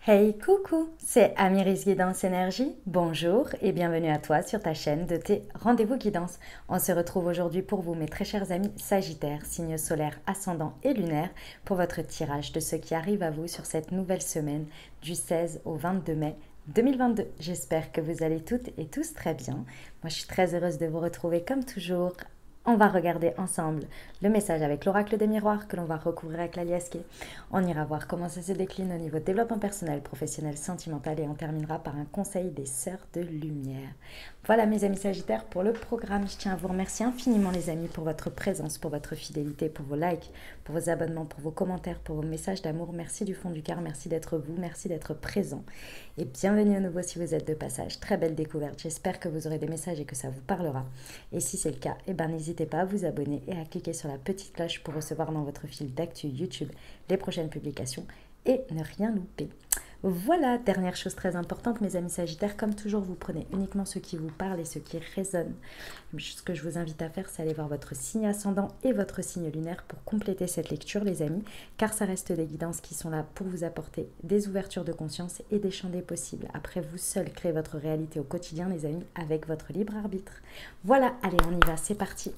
Hey coucou, c'est Amiris Guidance Énergie. Bonjour et bienvenue à toi sur ta chaîne de tes rendez-vous guidance. On se retrouve aujourd'hui pour vous, mes très chers amis Sagittaires, signes solaires, ascendants et lunaires, pour votre tirage de ce qui arrive à vous sur cette nouvelle semaine du 16 au 22 mai 2022. J'espère que vous allez toutes et tous très bien. Moi, je suis très heureuse de vous retrouver comme toujours. On va regarder ensemble le message avec l'oracle des miroirs que l'on va recouvrir avec l'aliasqué. On ira voir comment ça se décline au niveau développement personnel, professionnel, sentimental et on terminera par un conseil des sœurs de lumière. Voilà mes amis Sagittaires pour le programme. Je tiens à vous remercier infiniment les amis pour votre présence, pour votre fidélité, pour vos likes, pour vos abonnements, pour vos commentaires, pour vos messages d'amour. Merci du fond du cœur, merci d'être vous, merci d'être présent. Et bienvenue à nouveau si vous êtes de passage. Très belle découverte. J'espère que vous aurez des messages et que ça vous parlera. Et si c'est le cas, n'hésitez pas à vous abonner et à cliquer sur la petite cloche pour recevoir dans votre fil d'actu YouTube les prochaines publications et ne rien louper. Voilà, dernière chose très importante mes amis Sagittaires, comme toujours vous prenez uniquement ce qui vous parle et ce qui résonne. Ce que je vous invite à faire, c'est aller voir votre signe ascendant et votre signe lunaire pour compléter cette lecture les amis, car ça reste des guidances qui sont là pour vous apporter des ouvertures de conscience et des champs des possibles. Après, vous seul créez votre réalité au quotidien les amis, avec votre libre arbitre. Voilà, allez on y va, c'est parti.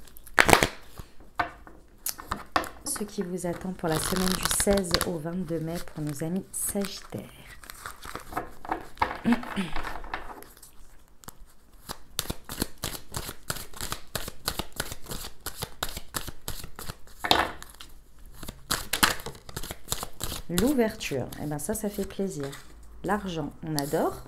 Ce qui vous attend pour la semaine du 16 au 22 mai pour nos amis Sagittaires. L'ouverture, eh bien ça fait plaisir. L'argent, on adore.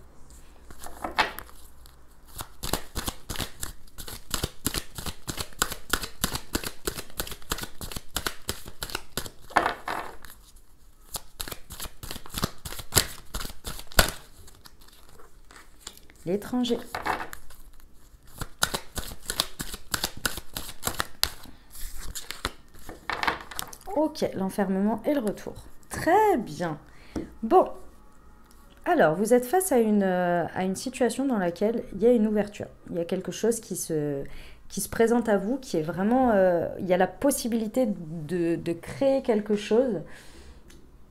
L'étranger. Ok, l'enfermement et le retour. Très bien. Bon, alors vous êtes face à une situation dans laquelle il y a une ouverture. Il y a quelque chose qui se présente à vous, qui est vraiment... il y a la possibilité de créer quelque chose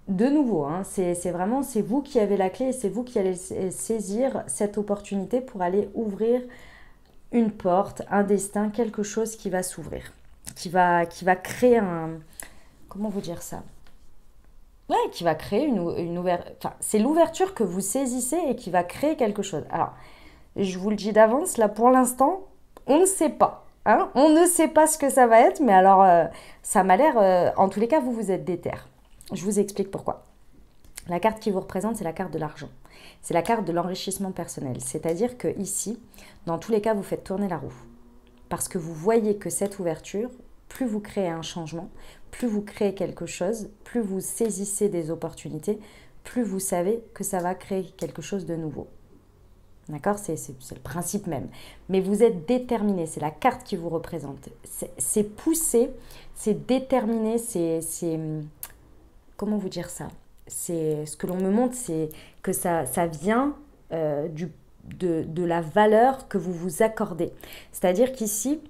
de nouveau. Hein. C'est vraiment, c'est vous qui avez la clé et c'est vous qui allez saisir cette opportunité pour aller ouvrir une porte, un destin, quelque chose qui va s'ouvrir, qui va créer un... Comment vous dire ça? Ouais, qui va créer une ouverture. Enfin, c'est l'ouverture que vous saisissez et qui va créer quelque chose. Alors, je vous le dis d'avance, là pour l'instant, on ne sait pas. Hein, on ne sait pas ce que ça va être, mais alors ça m'a l'air... en tous les cas, vous êtes déter. Je vous explique pourquoi. La carte qui vous représente, c'est la carte de l'argent. C'est la carte de l'enrichissement personnel. C'est-à-dire que ici, dans tous les cas, vous faites tourner la roue. Parce que vous voyez que cette ouverture, plus vous créez un changement, plus vous créez quelque chose, plus vous saisissez des opportunités, plus vous savez que ça va créer quelque chose de nouveau. D'accord? C'est le principe même. Mais vous êtes déterminé, c'est la carte qui vous représente. C'est poussé, c'est déterminé, c'est... Comment vous dire ça? Ce que l'on me montre, c'est que ça vient de la valeur que vous vous accordez. C'est-à-dire qu'ici,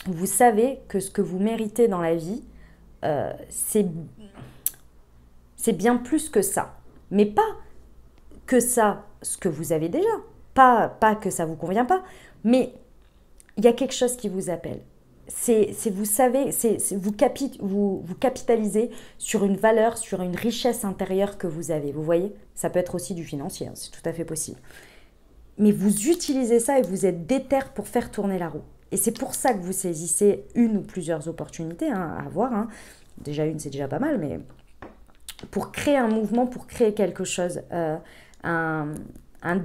vous savez que ce que vous méritez dans la vie, c'est bien plus que ça. Mais pas que ça, ce que vous avez déjà. Pas que ça ne vous convient pas. Mais il y a quelque chose qui vous appelle. Vous savez, vous capitalisez sur une valeur, sur une richesse intérieure que vous avez. Vous voyez? Ça peut être aussi du financier, hein, c'est tout à fait possible. Mais vous utilisez ça et vous êtes déter pour faire tourner la roue. Et c'est pour ça que vous saisissez une ou plusieurs opportunités hein, à avoir. Hein. Déjà une, c'est déjà pas mal, mais pour créer un mouvement, pour créer quelque chose, un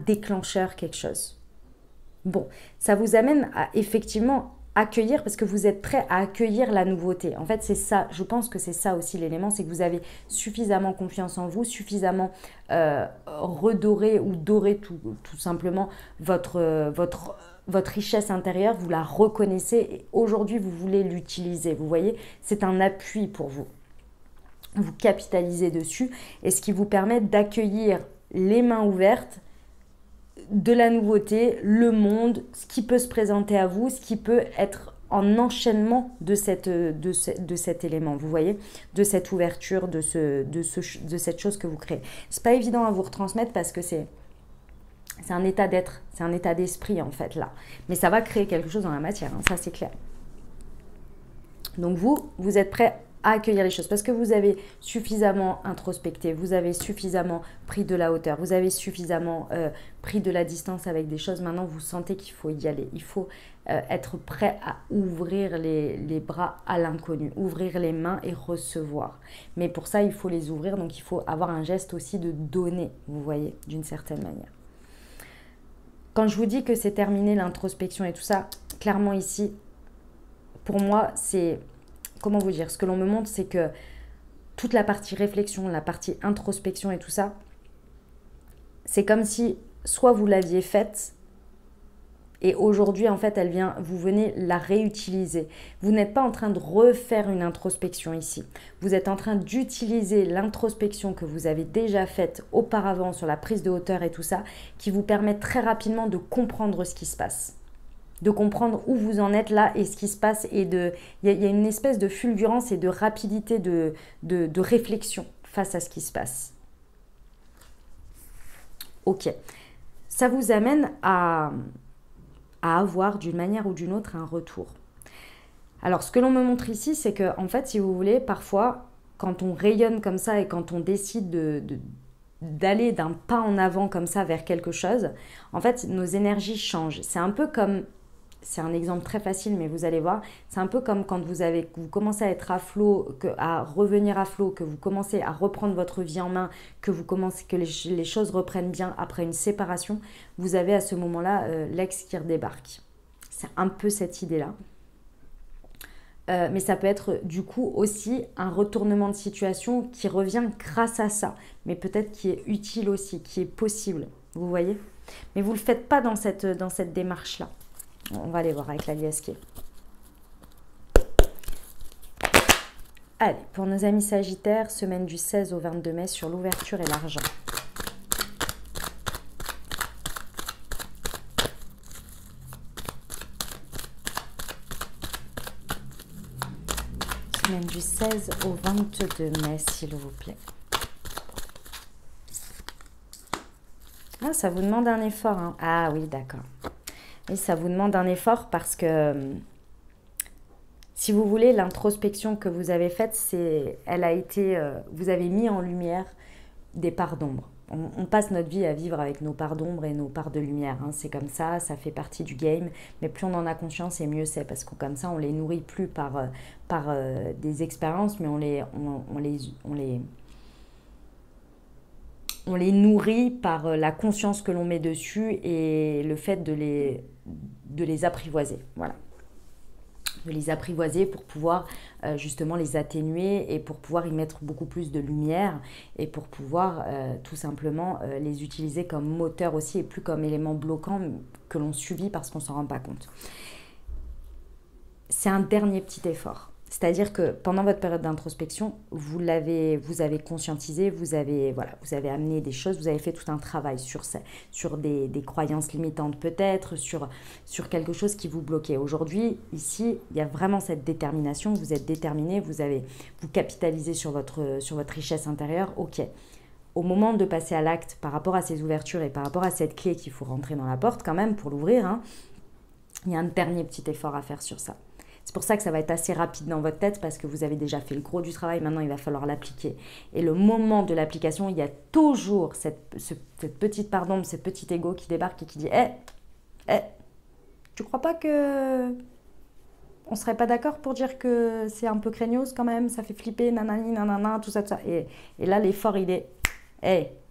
déclencheur, quelque chose. Bon, ça vous amène à effectivement accueillir, parce que vous êtes prêt à accueillir la nouveauté. En fait, c'est ça, je pense que c'est ça aussi l'élément, c'est que vous avez suffisamment confiance en vous, suffisamment redoré ou doré tout simplement votre richesse intérieure, vous la reconnaissez et aujourd'hui, vous voulez l'utiliser. Vous voyez, c'est un appui pour vous. Vous capitalisez dessus et ce qui vous permet d'accueillir les mains ouvertes de la nouveauté, le monde, ce qui peut se présenter à vous, ce qui peut être en enchaînement de cet élément, vous voyez, de cette ouverture, de cette chose que vous créez. C'est pas évident à vous retransmettre parce que c'est un état d'être, c'est un état d'esprit en fait là. Mais ça va créer quelque chose dans la matière, hein, ça c'est clair. Donc vous êtes prêt à accueillir les choses parce que vous avez suffisamment introspecté, vous avez suffisamment pris de la hauteur, vous avez suffisamment pris de la distance avec des choses. Maintenant, vous sentez qu'il faut y aller. Il faut être prêt à ouvrir les bras à l'inconnu, ouvrir les mains et recevoir. Mais pour ça, il faut les ouvrir, donc il faut avoir un geste aussi de donner, vous voyez, d'une certaine manière. Quand je vous dis que c'est terminé l'introspection et tout ça, clairement ici, pour moi, c'est... Comment vous dire? Ce que l'on me montre, c'est que toute la partie réflexion, la partie introspection et tout ça, c'est comme si soit vous l'aviez faite et aujourd'hui, en fait, vous venez la réutiliser. Vous n'êtes pas en train de refaire une introspection ici. Vous êtes en train d'utiliser l'introspection que vous avez déjà faite auparavant sur la prise de hauteur et tout ça, qui vous permet très rapidement de comprendre ce qui se passe. De comprendre où vous en êtes là et ce qui se passe. Et il y a une espèce de fulgurance et de rapidité de réflexion face à ce qui se passe. Ok. Ça vous amène à avoir d'une manière ou d'une autre un retour. Alors, ce que l'on me montre ici, c'est que, en fait, si vous voulez, parfois, quand on rayonne comme ça et quand on décide d'aller d'un pas en avant comme ça vers quelque chose, en fait, nos énergies changent. C'est un peu comme... C'est un exemple très facile, mais vous allez voir, c'est un peu comme quand vous commencez à être à flot, à revenir à flot, que vous commencez à reprendre votre vie en main, que les choses reprennent bien après une séparation, vous avez à ce moment-là l'ex qui redébarque. C'est un peu cette idée-là. Mais ça peut être du coup aussi un retournement de situation qui revient grâce à ça, mais peut-être qui est utile aussi, qui est possible, vous voyez? Mais vous ne le faites pas dans cette démarche-là. On va aller voir avec la liesse qui est. Allez, pour nos amis Sagittaires, semaine du 16 au 22 mai sur l'ouverture et l'argent. Semaine du 16 au 22 mai, s'il vous plaît. Ah, ça vous demande un effort, hein. Ah oui, d'accord. Et ça vous demande un effort parce que, si vous voulez, l'introspection que vous avez faite, vous avez mis en lumière des parts d'ombre. On passe notre vie à vivre avec nos parts d'ombre et nos parts de lumière, hein. C'est comme ça fait partie du game. Mais plus on en a conscience et mieux c'est, parce que comme ça, on les nourrit plus par des expériences, mais on les nourrit par la conscience que l'on met dessus et le fait de les apprivoiser. Voilà. De les apprivoiser pour pouvoir justement les atténuer et pour pouvoir y mettre beaucoup plus de lumière et pour pouvoir tout simplement les utiliser comme moteur aussi et plus comme élément bloquant que l'on subit parce qu'on ne s'en rend pas compte. C'est un dernier petit effort. C'est-à-dire que pendant votre période d'introspection, vous avez conscientisé, vous avez amené des choses, vous avez fait tout un travail sur des croyances limitantes peut-être, sur quelque chose qui vous bloquait. Aujourd'hui, ici, il y a vraiment cette détermination, vous êtes déterminé, vous capitalisez sur votre richesse intérieure, ok. Au moment de passer à l'acte par rapport à ces ouvertures et par rapport à cette clé qu'il faut rentrer dans la porte quand même pour l'ouvrir, hein, il y a un dernier petit effort à faire sur ça. C'est pour ça que ça va être assez rapide dans votre tête parce que vous avez déjà fait le gros du travail. Maintenant, il va falloir l'appliquer. Et le moment de l'application, il y a toujours cette petite part d'ombre, ce petit ego qui débarque et qui dit « tu crois pas que on serait pas d'accord pour dire que c'est un peu craignos quand même, ça fait flipper, nanani, nanana, tout ça, tout ça. » Et là, l'effort, il est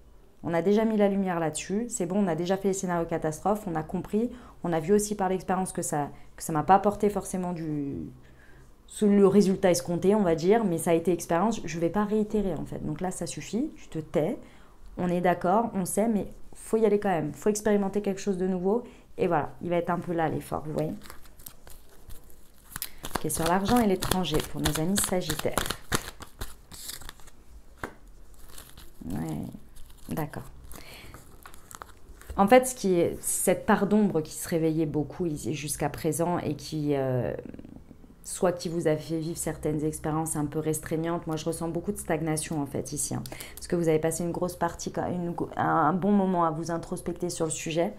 « on a déjà mis la lumière là-dessus, c'est bon, on a déjà fait les scénarios catastrophes, on a compris, on a vu aussi par l'expérience que ça m'a pas apporté forcément le résultat escompté, on va dire, mais ça a été expérience, je vais pas réitérer en fait. Donc là, ça suffit, tu te tais, on est d'accord, on sait, mais faut y aller quand même, faut expérimenter quelque chose de nouveau, et voilà, il va être un peu là l'effort, vous voyez. Ok, sur l'argent et l'étranger, pour nos amis Sagittaires. Ouais. D'accord. En fait, cette part d'ombre qui se réveillait beaucoup jusqu'à présent et qui soit qui vous a fait vivre certaines expériences un peu restreignantes. Moi, je ressens beaucoup de stagnation en fait ici, hein, parce que vous avez passé une grosse partie, un bon moment à vous introspecter sur le sujet.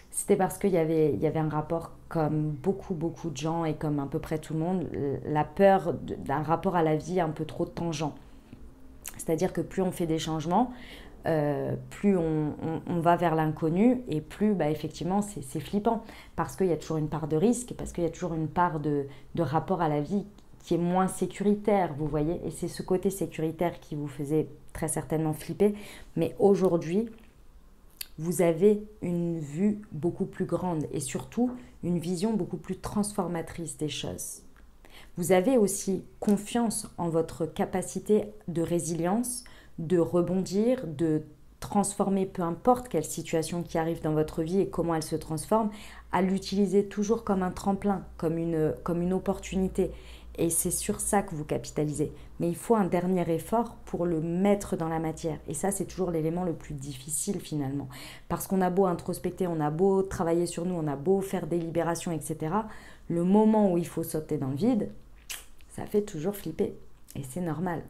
C'était parce qu'il y avait un rapport, comme beaucoup de gens et comme à peu près tout le monde, la peur d'un rapport à la vie un peu trop tangent. C'est-à-dire que plus on fait des changements, plus on va vers l'inconnu et plus effectivement c'est flippant parce qu'il y a toujours une part de risque, parce qu'il y a toujours une part de rapport à la vie qui est moins sécuritaire, vous voyez, et c'est ce côté sécuritaire qui vous faisait très certainement flipper, mais aujourd'hui vous avez une vue beaucoup plus grande et surtout une vision beaucoup plus transformatrice des choses. Vous avez aussi confiance en votre capacité de résilience, de rebondir, de transformer peu importe quelle situation qui arrive dans votre vie et comment elle se transforme, à l'utiliser toujours comme un tremplin, comme une opportunité. Et c'est sur ça que vous capitalisez. Mais il faut un dernier effort pour le mettre dans la matière. Et ça, c'est toujours l'élément le plus difficile finalement. Parce qu'on a beau introspecter, on a beau travailler sur nous, on a beau faire des libérations, etc. Le moment où il faut sauter dans le vide, ça fait toujours flipper. Et c'est normal.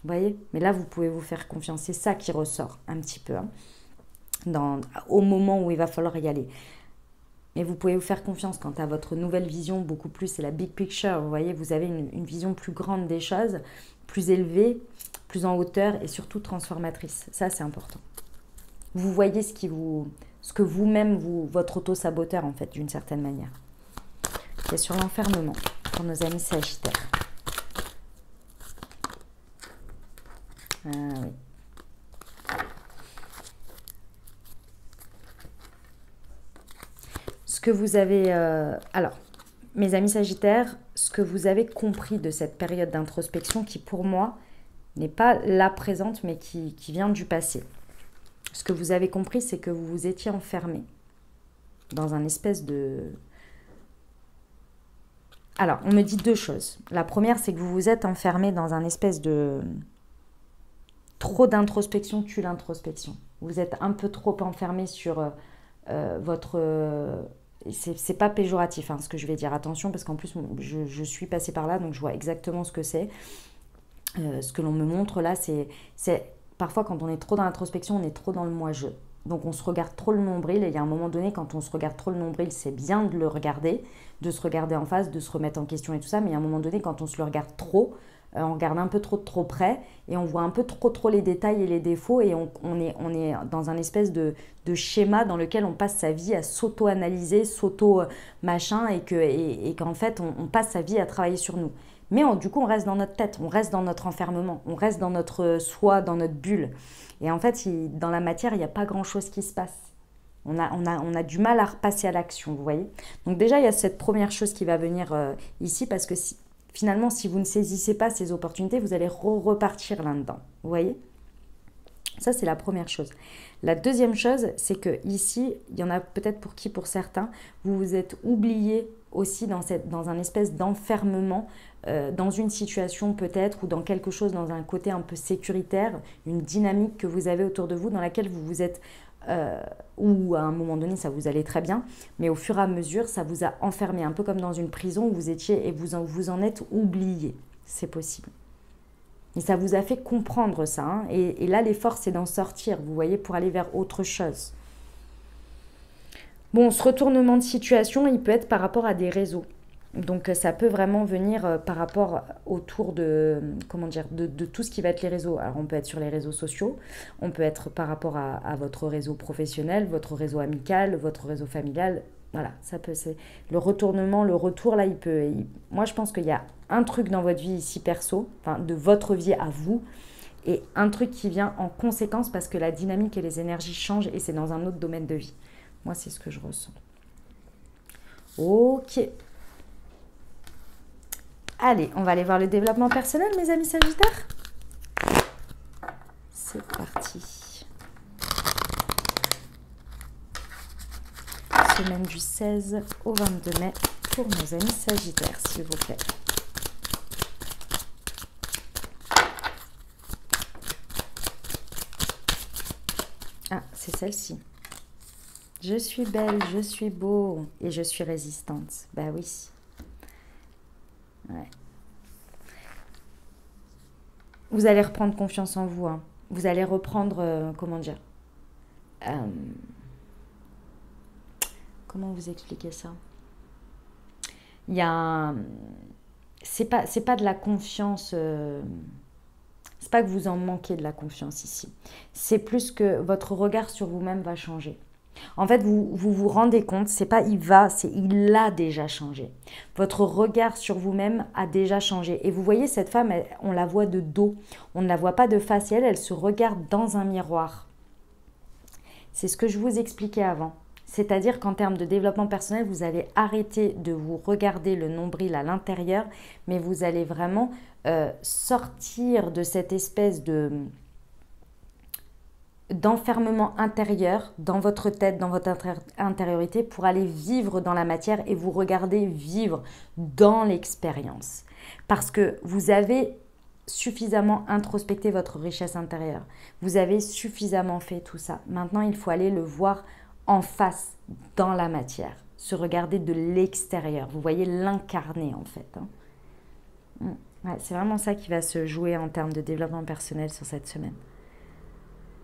Vous voyez? Mais là, vous pouvez vous faire confiance. C'est ça qui ressort un petit peu, hein, au moment où il va falloir y aller. Mais vous pouvez vous faire confiance quant à votre nouvelle vision, beaucoup plus, c'est la big picture. Vous voyez, vous avez une vision plus grande des choses, plus élevée, plus en hauteur et surtout transformatrice. Ça, c'est important. Vous voyez ce que vous-même, votre auto-saboteur, en fait, d'une certaine manière. C'est sur l'enfermement, pour nos amis sagittaires. Ah oui. Ce que vous avez... alors, mes amis sagittaires, ce que vous avez compris de cette période d'introspection qui, pour moi, n'est pas la présente, mais qui vient du passé. Ce que vous avez compris, c'est que vous vous étiez enfermé dans un espèce de... Alors, on me dit deux choses. La première, c'est que vous vous êtes enfermé dans un espèce de... Trop d'introspection tue l'introspection. Vous êtes un peu trop enfermé sur votre... c'est pas péjoratif, hein, ce que je vais dire. Attention, parce qu'en plus, je suis passée par là, donc je vois exactement ce que c'est. Ce que l'on me montre là, c'est... Parfois, quand on est trop dans l'introspection, on est trop dans le moi-je. Donc, on se regarde trop le nombril. Et il y a un moment donné, quand on se regarde trop le nombril, c'est bien de le regarder, de se regarder en face, de se remettre en question et tout ça. Mais il y a un moment donné, quand on se le regarde trop, on regarde un peu trop près et on voit un peu trop les détails et les défauts et on est dans un espèce de schéma dans lequel on passe sa vie à s'auto-analyser, s'auto-machin et qu'en fait, on passe sa vie à travailler sur nous. Mais du coup, on reste dans notre tête, on reste dans notre enfermement, on reste dans notre soi, dans notre bulle. Et en fait, dans la matière, il n'y a pas grand-chose qui se passe. On a du mal à repasser à l'action, vous voyez. Donc déjà, il y a cette première chose qui va venir ici, parce que finalement, si vous ne saisissez pas ces opportunités, vous allez repartir là-dedans, vous voyez. Ça, c'est la première chose. La deuxième chose, c'est que ici, il y en a peut-être pour certains, vous vous êtes oublié aussi dans un espèce d'enfermement, dans une situation peut-être, ou dans quelque chose, dans un côté un peu sécuritaire, une dynamique que vous avez autour de vous, dans laquelle vous vous êtes, ou à un moment donné, ça vous allait très bien, mais au fur et à mesure, ça vous a enfermé, un peu comme dans une prison où vous étiez, et vous en êtes oublié. C'est possible. Et ça vous a fait comprendre ça, hein, et là, l'effort, c'est d'en sortir, vous voyez, pour aller vers autre chose. Bon, ce retournement de situation, il peut être par rapport à des réseaux. Donc, ça peut vraiment venir par rapport autour de, comment dire, de tout ce qui va être les réseaux. Alors, on peut être sur les réseaux sociaux, on peut être par rapport à votre réseau professionnel, votre réseau amical, votre réseau familial. Voilà, ça peut, c'est le retournement, le retour, là, moi, je pense qu'il y a un truc dans votre vie ici perso, enfin, de votre vie à vous, et un truc qui vient en conséquence parce que la dynamique et les énergies changent et c'est dans un autre domaine de vie. Moi, c'est ce que je ressens. Ok. Allez, on va aller voir le développement personnel, mes amis sagittaires. C'est parti. Semaine du 16 au 22 mai pour nos amis sagittaires, s'il vous plaît. Ah, c'est celle-ci. Je suis belle, je suis beau et je suis résistante. Bah oui. Ouais. Vous allez reprendre confiance en vous. Hein. Vous allez reprendre, comment dire, euh, comment vous expliquer ça? Il y a un... C'est pas de la confiance... c'est pas que vous en manquez de la confiance ici. C'est plus que votre regard sur vous-même va changer. En fait, vous rendez compte, c'est pas il va, c'est il a déjà changé. Votre regard sur vous-même a déjà changé. Et vous voyez, cette femme, on la voit de dos. On ne la voit pas de face. Et elle se regarde dans un miroir. C'est ce que je vous expliquais avant. C'est-à-dire qu'en termes de développement personnel, vous allez arrêter de vous regarder le nombril à l'intérieur, mais vous allez vraiment sortir de cette espèce d'enfermement intérieur dans votre tête, dans votre intériorité, pour aller vivre dans la matière et vous regarder vivre dans l'expérience. Parce que vous avez suffisamment introspecté votre richesse intérieure. Vous avez suffisamment fait tout ça. Maintenant, il faut aller le voir en face, dans la matière. Se regarder de l'extérieur. Vous voyez, l'incarner en fait. Hein. Ouais, c'est vraiment ça qui va se jouer en termes de développement personnel sur cette semaine.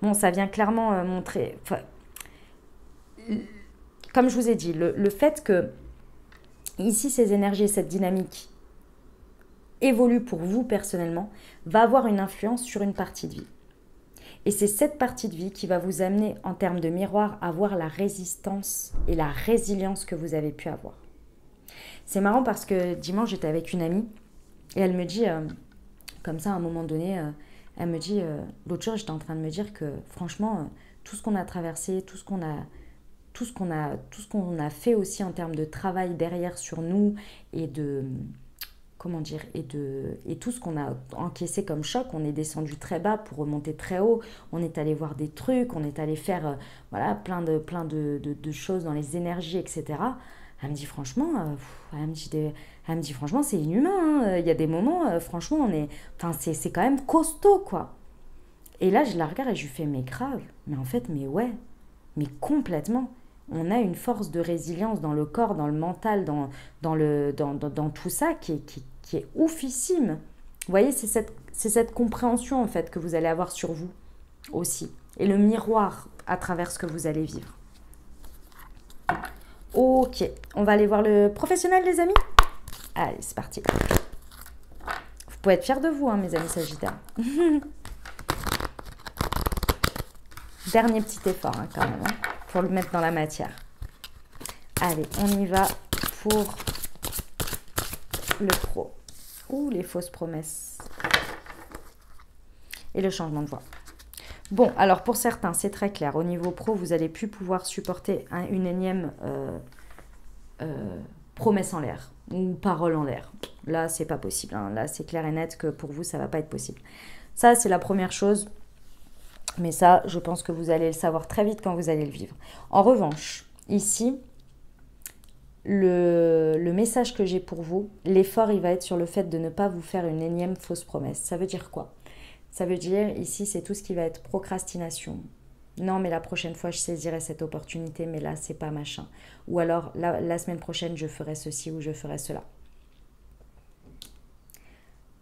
Bon, ça vient clairement montrer... comme je vous ai dit, le fait que ici, ces énergies, cette dynamique évolue pour vous personnellement, va avoir une influence sur une partie de vie. Et c'est cette partie de vie qui va vous amener, en termes de miroir, à voir la résistance et la résilience que vous avez pu avoir. C'est marrant parce que dimanche, j'étais avec une amie et elle me dit, comme ça, à un moment donné, elle me dit, l'autre jour, j'étais en train de me dire que franchement, tout ce qu'on a traversé, tout ce qu'on a fait aussi en termes de travail derrière sur nous et de... comment dire, et tout ce qu'on a encaissé comme choc, on est descendu très bas pour remonter très haut, on est allé voir des trucs, on est allé faire voilà, plein de choses dans les énergies, etc. Elle me dit franchement, elle me dit franchement c'est inhumain, hein. Il y a des moments, franchement, c'est quand même costaud, quoi. Et là, je la regarde et je lui fais, mais grave, mais en fait, mais ouais, mais complètement. On a une force de résilience dans le corps, dans le mental, dans tout ça qui est oufissime. Vous voyez, c'est cette compréhension en fait que vous allez avoir sur vous aussi. Et le miroir à travers ce que vous allez vivre. Ok, on va aller voir le professionnel, les amis. Allez, c'est parti. Vous pouvez être fiers de vous, hein, mes amis Sagittaires. Dernier petit effort, hein, quand même, hein, pour le mettre dans la matière. Allez, on y va pour le pro. Ou les fausses promesses. Et le changement de voix. Bon, alors pour certains, c'est très clair. Au niveau pro, vous n'allez plus pouvoir supporter une énième promesse en l'air ou parole en l'air. Là, c'est pas possible. Hein. Là, c'est clair et net que pour vous, ça ne va pas être possible. Ça, c'est la première chose. Mais ça, je pense que vous allez le savoir très vite quand vous allez le vivre. En revanche, ici, le message que j'ai pour vous, l'effort, il va être sur le fait de ne pas vous faire une énième fausse promesse. Ça veut dire quoi? Ça veut dire, ici, c'est tout ce qui va être procrastination. Non, mais la prochaine fois, je saisirai cette opportunité, mais là, c'est pas machin. Ou alors, la semaine prochaine, je ferai ceci ou je ferai cela.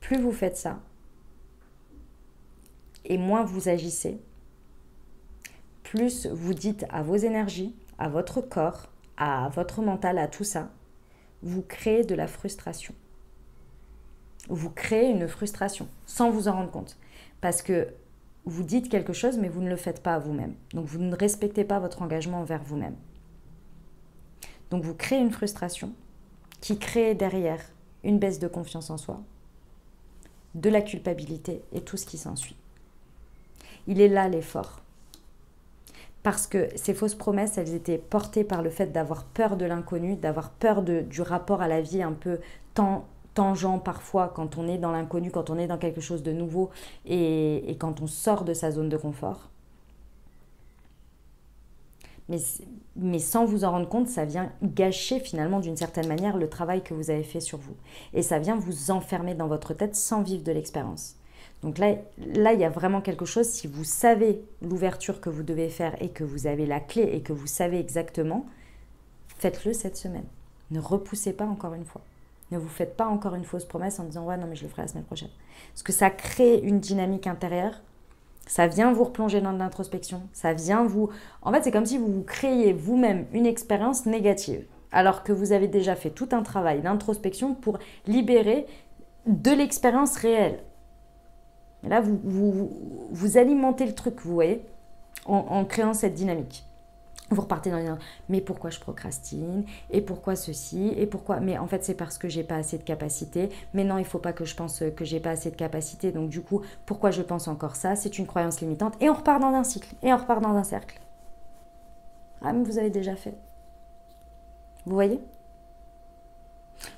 Plus vous faites ça, et moins vous agissez, plus vous dites à vos énergies, à votre corps, à votre mental, à tout ça, vous créez de la frustration. Vous créez une frustration sans vous en rendre compte. Parce que vous dites quelque chose, mais vous ne le faites pas à vous-même. Donc vous ne respectez pas votre engagement envers vous-même. Donc vous créez une frustration qui crée derrière une baisse de confiance en soi, de la culpabilité et tout ce qui s'ensuit. Il est là l'effort. Parce que ces fausses promesses, elles étaient portées par le fait d'avoir peur de l'inconnu, d'avoir peur du rapport à la vie un peu tangent parfois quand on est dans l'inconnu, quand on est dans quelque chose de nouveau et quand on sort de sa zone de confort. Mais sans vous en rendre compte, ça vient gâcher finalement d'une certaine manière le travail que vous avez fait sur vous. Et ça vient vous enfermer dans votre tête sans vivre de l'expérience. Donc là, il y a vraiment quelque chose, si vous savez l'ouverture que vous devez faire et que vous avez la clé et que vous savez exactement, faites-le cette semaine. Ne repoussez pas encore une fois. Ne vous faites pas encore une fausse promesse en disant « ouais, non, mais je le ferai la semaine prochaine ». Parce que ça crée une dynamique intérieure. Ça vient vous replonger dans de l'introspection. Ça vient vous... En fait, c'est comme si vous vous créiez vous-même une expérience négative. Alors que vous avez déjà fait tout un travail d'introspection pour libérer de l'expérience réelle. Et là, vous alimentez le truc, vous voyez, en créant cette dynamique. Vous repartez dans les mais pourquoi je procrastine, et pourquoi ceci, et pourquoi, mais en fait c'est parce que j'ai pas assez de capacité, mais non il faut pas que je pense que j'ai pas assez de capacité, donc du coup pourquoi je pense encore ça, c'est une croyance limitante, et on repart dans un cycle, et on repart dans un cercle. Ah mais vous avez déjà fait. Vous voyez?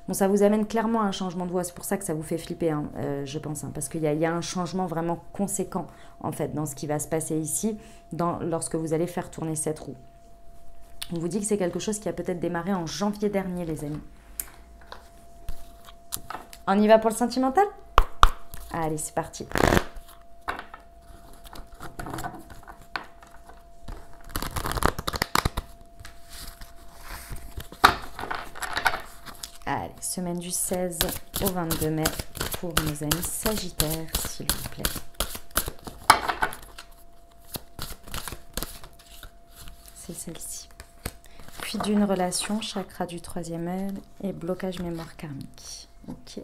Bon, ça vous amène clairement à un changement de voie, c'est pour ça que ça vous fait flipper, hein, je pense, hein, parce qu'il y a un changement vraiment conséquent en fait dans ce qui va se passer ici, lorsque vous allez faire tourner cette roue. On vous dit que c'est quelque chose qui a peut-être démarré en janvier dernier, les amis. On y va pour le sentimental? Allez, c'est parti. Allez, semaine du 16 au 22 mai pour nos amis Sagittaires, s'il vous plaît. C'est celle-ci. Fuite d'une relation, chakra du 3e œil et blocage mémoire karmique. Ok.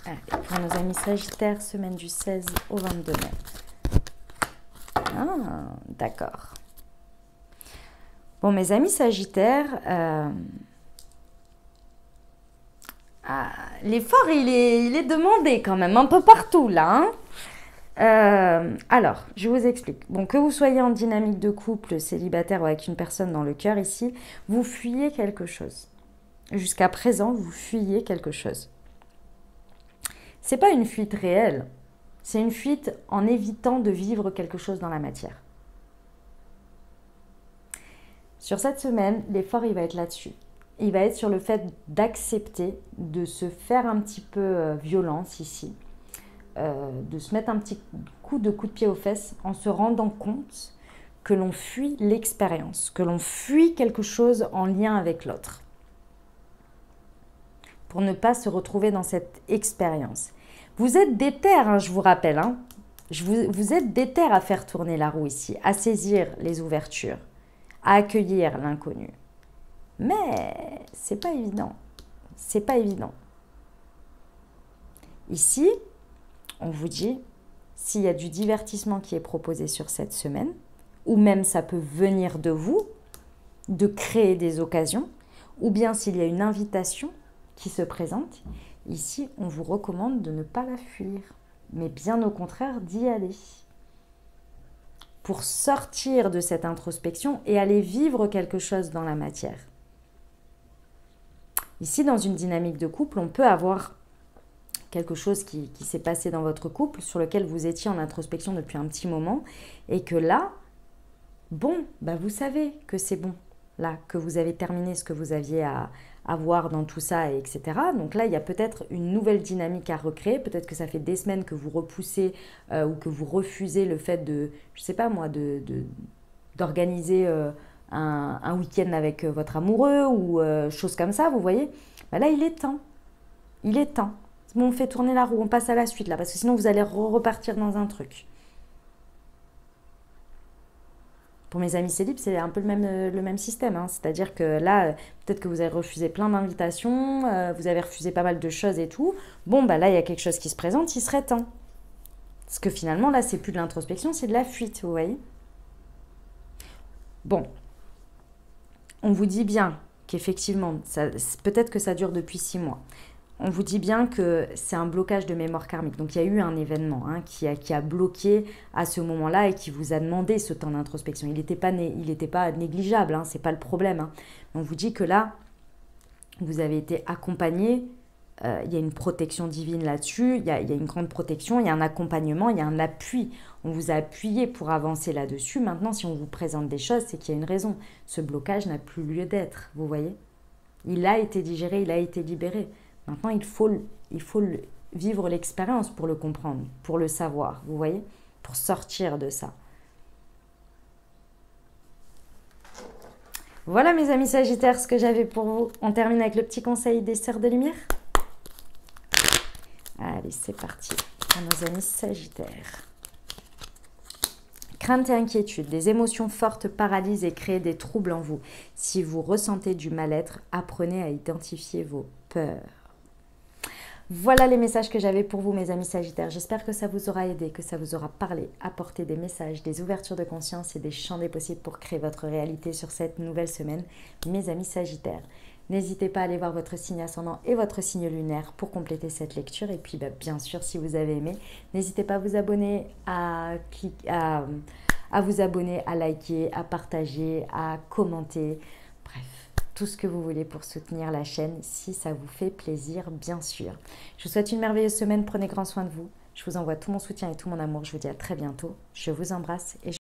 Allez, pour nos amis Sagittaires, semaine du 16 au 22 mai. Ah, d'accord. Bon, mes amis Sagittaires, l'effort, il est demandé quand même, un peu partout là. Alors, je vous explique. Bon, que vous soyez en dynamique de couple, célibataire ou avec une personne dans le cœur ici, vous fuyez quelque chose. Jusqu'à présent, vous fuyez quelque chose. C'est pas une fuite réelle, c'est une fuite en évitant de vivre quelque chose dans la matière. Sur cette semaine, l'effort, il va être là-dessus. Il va être sur le fait d'accepter de se faire un petit peu violence ici, de se mettre un petit coup de pied aux fesses en se rendant compte que l'on fuit l'expérience, que l'on fuit quelque chose en lien avec l'autre, pour ne pas se retrouver dans cette expérience. Vous êtes déter, hein, je vous rappelle, hein. Vous êtes déter à faire tourner la roue ici, à saisir les ouvertures, à accueillir l'inconnu. Mais c'est pas évident. C'est pas évident. Ici, on vous dit, s'il y a du divertissement qui est proposé sur cette semaine, ou même ça peut venir de vous, de créer des occasions, ou bien s'il y a une invitation qui se présente, ici, on vous recommande de ne pas la fuir, mais bien au contraire d'y aller. Pour sortir de cette introspection et aller vivre quelque chose dans la matière. Ici, dans une dynamique de couple, on peut avoir quelque chose qui s'est passé dans votre couple, sur lequel vous étiez en introspection depuis un petit moment, et que là, bon, bah vous savez que c'est bon, là, que vous avez terminé ce que vous aviez à voir dans tout ça, etc. Donc là, il y a peut-être une nouvelle dynamique à recréer, peut-être que ça fait des semaines que vous repoussez ou que vous refusez le fait de, je sais pas moi, d'organiser un week-end avec votre amoureux ou choses comme ça, vous voyez. Bah là, il est temps. Il est temps. Bon, on fait tourner la roue, on passe à la suite là, parce que sinon vous allez repartir dans un truc. Pour mes amis célibes, c'est un peu le même système. Hein. C'est-à-dire que là, peut-être que vous avez refusé plein d'invitations, vous avez refusé pas mal de choses et tout. Bon, bah là, il y a quelque chose qui se présente, il serait temps. Parce que finalement, là, c'est plus de l'introspection, c'est de la fuite, vous voyez. Bon, on vous dit bien qu'effectivement, peut-être que ça dure depuis 6 mois. On vous dit bien que c'est un blocage de mémoire karmique. Donc, il y a eu un événement qui a bloqué à ce moment-là et qui vous a demandé ce temps d'introspection. Il n'était pas négligeable, hein, ce n'est pas le problème. Hein. On vous dit que là, vous avez été accompagné. Il y a une protection divine là-dessus. Il y a une grande protection, il y a un accompagnement, il y a un appui. On vous a appuyé pour avancer là-dessus. Maintenant, si on vous présente des choses, c'est qu'il y a une raison. Ce blocage n'a plus lieu d'être, vous voyez. Il a été digéré, il a été libéré. Maintenant, il faut vivre l'expérience pour le comprendre, pour le savoir, vous voyez, pour sortir de ça. Voilà mes amis Sagittaires, ce que j'avais pour vous. On termine avec le petit conseil des sœurs de lumière. Allez, c'est parti pour nos amis Sagittaires. Crainte et inquiétude, des émotions fortes paralysent et créent des troubles en vous. Si vous ressentez du mal-être, apprenez à identifier vos peurs. Voilà les messages que j'avais pour vous mes amis Sagittaires. J'espère que ça vous aura aidé, que ça vous aura parlé, apporté des messages, des ouvertures de conscience et des champs des possibles pour créer votre réalité sur cette nouvelle semaine, mes amis Sagittaires. N'hésitez pas à aller voir votre signe ascendant et votre signe lunaire pour compléter cette lecture. Et puis bien sûr, si vous avez aimé, n'hésitez pas à vous abonner, à vous abonner, à liker, à partager, à commenter. Bref, tout ce que vous voulez pour soutenir la chaîne si ça vous fait plaisir, bien sûr. Je vous souhaite une merveilleuse semaine. Prenez grand soin de vous. Je vous envoie tout mon soutien et tout mon amour. Je vous dis à très bientôt. Je vous embrasse et